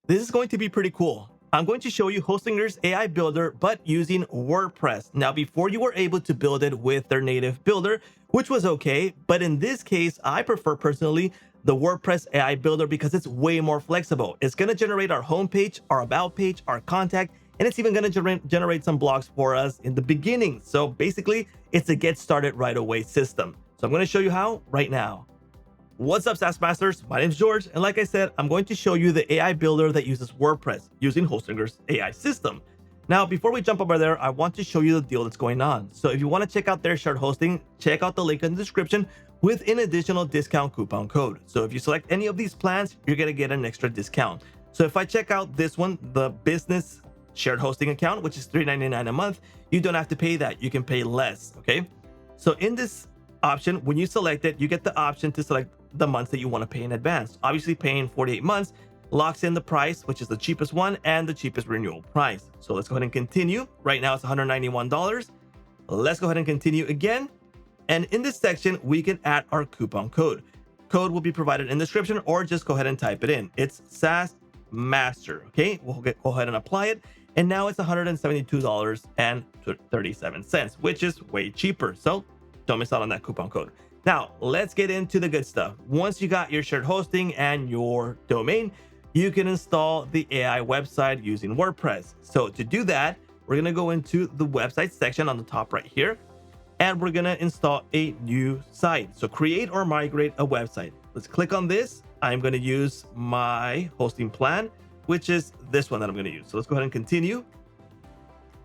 This is going to be pretty cool. I'm going to show you Hostinger's AI builder, but using WordPress. Now, before you were able to build it with their native builder, which was okay, but in this case, I prefer personally the WordPress AI builder because it's way more flexible. It's going to generate our homepage, our about page, our contact, and it's even going to generate some blogs for us in the beginning. So basically, it's a get started right away system. So I'm going to show you how right now. What's up, SaaS Masters? My name is George, and like I said, I'm going to show you the AI builder that uses WordPress using Hostinger's AI system. Now, before we jump over there, I want to show you the deal that's going on. So if you want to check out their shared hosting, check out the link in the description with an additional discount coupon code. So if you select any of these plans, you're going to get an extra discount. So if I check out this one, the business shared hosting account, which is $3.99 a month, you don't have to pay that. You can pay less, okay? So in this option, when you select it, you get the option to select the months that you want to pay in advance. Obviously, paying 48 months locks in the price, which is the cheapest one and the cheapest renewal price. So let's go ahead and continue. Right now, it's $191. Let's go ahead and continue again. And in this section, we can add our coupon code. Code will be provided in the description, or just go ahead and type it in. It's SaaS Master. Okay, we'll go ahead and apply it. And now it's $172.37, which is way cheaper. So don't miss out on that coupon code. Now, let's get into the good stuff. Once you got your shared hosting and your domain, you can install the AI website using WordPress. So to do that, we're going to go into the website section on the top right here, and we're going to install a new site. So create or migrate a website. Let's click on this. I'm going to use my hosting plan, which is this one that I'm going to use. So let's go ahead and continue.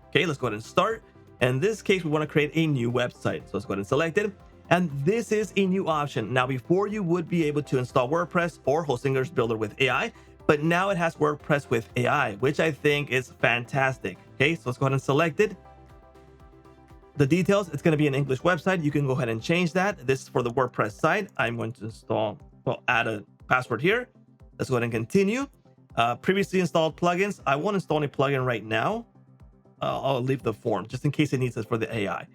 Okay, let's go ahead and start. In this case, we want to create a new website. So let's go ahead and select it. And this is a new option. Now, before you would be able to install WordPress or Hostinger's builder with AI, but now it has WordPress with AI, which I think is fantastic. Okay, so let's go ahead and select it. The details, it's going to be an English website. You can go ahead and change that. This is for the WordPress site. I'm going to add a password here. Let's go ahead and continue. Previously installed plugins. I won't install any plugin right now. I'll leave the form just in case it needs it for the AI.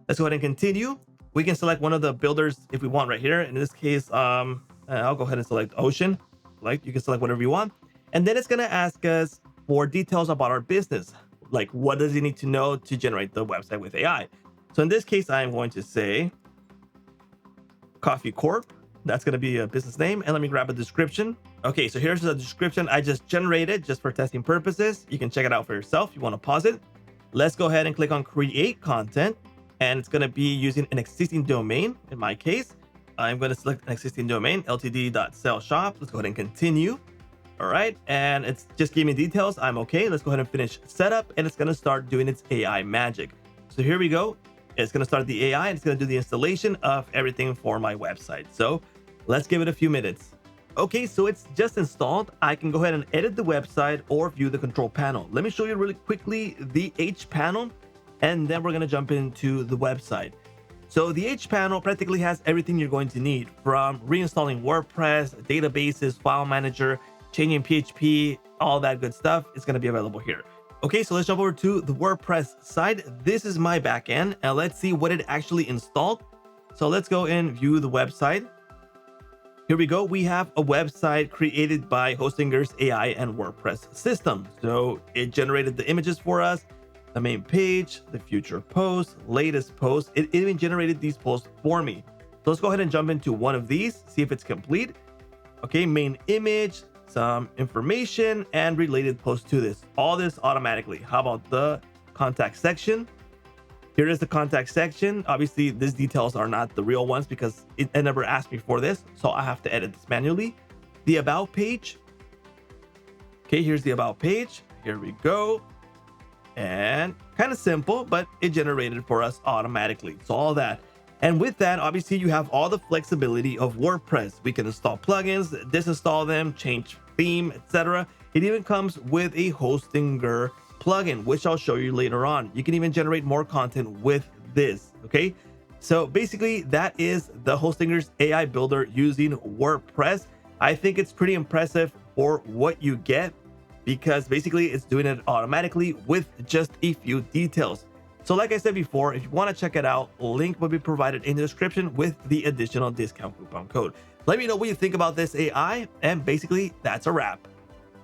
Let's go ahead and continue. We can select one of the builders if we want right here. In this case, I'll go ahead and select Ocean. Like, you can select whatever you want. And then it's going to ask us for details about our business. Like, what does it need to know to generate the website with AI? So in this case, I'm going to say Coffee Corp. That's going to be a business name. And let me grab a description. Okay, so here's the description I just generated just for testing purposes. You can check it out for yourself. You want to pause it. Let's go ahead and click on Create Content. And it's going to be using an existing domain. In my case, I'm going to select an existing domain, ltd.saleshop. Let's go ahead and continue. All right. And it's just giving me details. I'm okay. Let's go ahead and finish setup. And it's going to start doing its AI magic. So here we go. It's going to start the AI. And it's going to do the installation of everything for my website. So let's give it a few minutes. Okay, so it's just installed. I can go ahead and edit the website or view the control panel. Let me show you really quickly the H panel. And then we're going to jump into the website. So the H panel practically has everything you're going to need, from reinstalling WordPress, databases, file manager, changing PHP, all that good stuff is going to be available here. Okay, so let's jump over to the WordPress side. This is my backend, and let's see what it actually installed. So let's go and view the website. Here we go. We have a website created by Hostinger's AI and WordPress system. So it generated the images for us, the main page, the future posts, latest posts. It even generated these posts for me. So let's go ahead and jump into one of these, see if it's complete. Okay, main image, some information, and related posts to this. All this automatically. How about the contact section? Here is the contact section. Obviously, these details are not the real ones because it never asked me for this. So I have to edit this manually. The about page. Okay, here's the about page. Here we go. And kind of simple, but it generated for us automatically. So all that. And with that, obviously, you have all the flexibility of WordPress. We can install plugins, disinstall them, change theme, etc. It even comes with a Hostinger plugin, which I'll show you later on. You can even generate more content with this. Okay, so basically, that is the Hostinger's AI builder using WordPress. I think it's pretty impressive for what you get, because basically it's doing it automatically with just a few details. So like I said before, if you want to check it out, link will be provided in the description with the additional discount coupon code. Let me know what you think about this AI, and basically that's a wrap.